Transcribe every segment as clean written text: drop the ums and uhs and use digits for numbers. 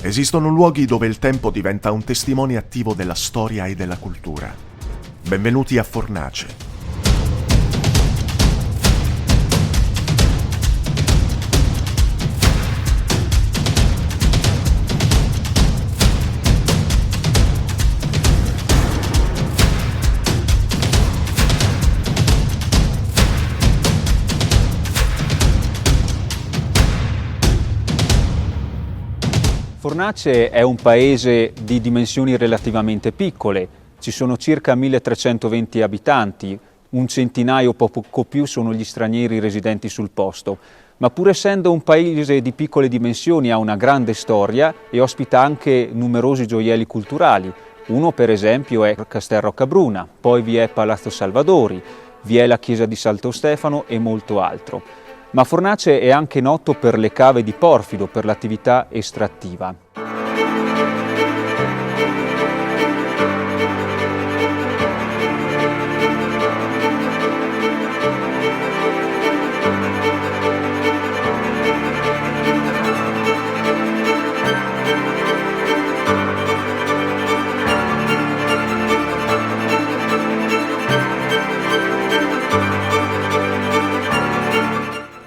Esistono luoghi dove il tempo diventa un testimone attivo della storia e della cultura. Benvenuti a Fornace. Fornace è un paese di dimensioni relativamente piccole, ci sono circa 1320 abitanti, un centinaio poco più sono gli stranieri residenti sul posto, ma pur essendo un paese di piccole dimensioni ha una grande storia e ospita anche numerosi gioielli culturali. Uno per esempio è Castel Roccabruna, poi vi è Palazzo Salvadori, vi è la chiesa di Santo Stefano e molto altro. Ma Fornace è anche noto per le cave di porfido, per l'attività estrattiva.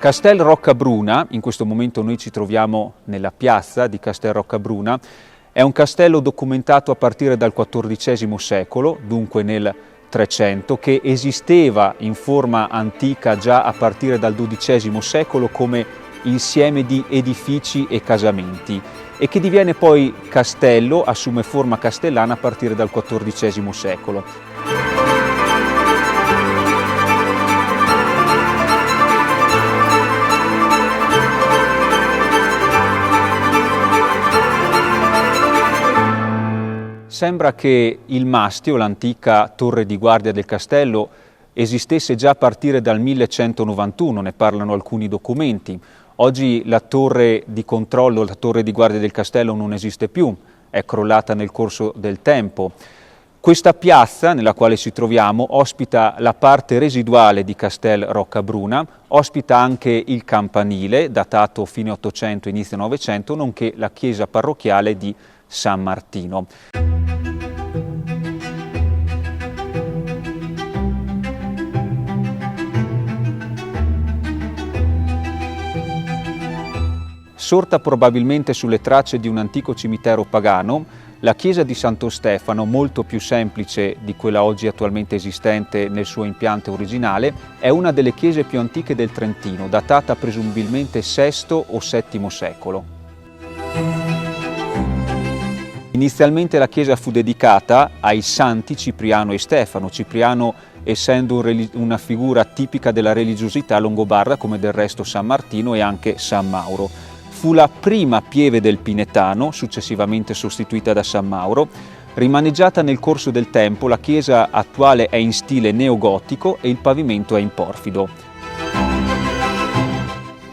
Castel Roccabruna, in questo momento noi ci troviamo nella piazza di Castel Roccabruna, è un castello documentato a partire dal XIV secolo, dunque nel 300, che esisteva in forma antica già a partire dal XII secolo come insieme di edifici e casamenti e che diviene poi castello, assume forma castellana a partire dal XIV secolo. Sembra che il mastio, l'antica torre di guardia del castello, esistesse già a partire dal 1191, ne parlano alcuni documenti. Oggi la torre di controllo, la torre di guardia del castello non esiste più, è crollata nel corso del tempo. Questa piazza nella quale ci troviamo ospita la parte residuale di Castel Roccabruna, ospita anche il campanile, datato fine 800, inizio 900, nonché la chiesa parrocchiale di San Martino. Sorta probabilmente sulle tracce di un antico cimitero pagano, la chiesa di Santo Stefano, molto più semplice di quella oggi attualmente esistente nel suo impianto originale, è una delle chiese più antiche del Trentino, datata presumibilmente VI o VII secolo. Inizialmente la chiesa fu dedicata ai santi Cipriano e Stefano, Cipriano essendo una figura tipica della religiosità longobarda come del resto San Martino e anche San Mauro. Fu la prima pieve del Pinetano, successivamente sostituita da San Mauro. Rimaneggiata nel corso del tempo, la chiesa attuale è in stile neogotico e il pavimento è in porfido.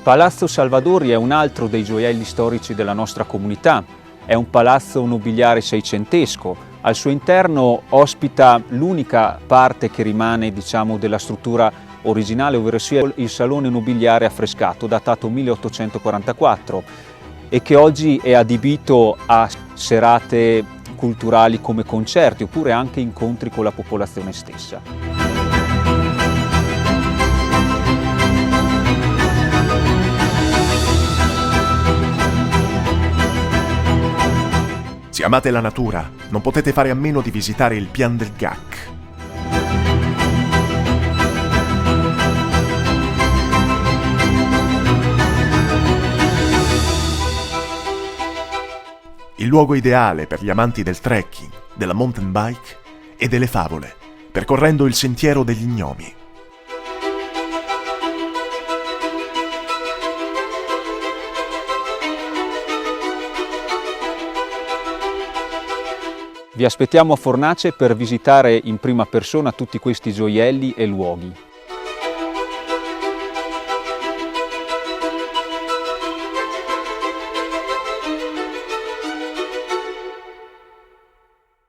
Palazzo Salvadori è un altro dei gioielli storici della nostra comunità. È un palazzo nobiliare seicentesco. Al suo interno ospita l'unica parte che rimane, della struttura originale, ovvero sia il salone nobiliare affrescato, datato 1844, e che oggi è adibito a serate culturali come concerti, oppure anche incontri con la popolazione stessa. Se amate la natura, non potete fare a meno di visitare il Pian del Gac. Il luogo ideale per gli amanti del trekking, della mountain bike e delle favole, percorrendo il sentiero degli gnomi. Vi aspettiamo a Fornace per visitare in prima persona tutti questi gioielli e luoghi.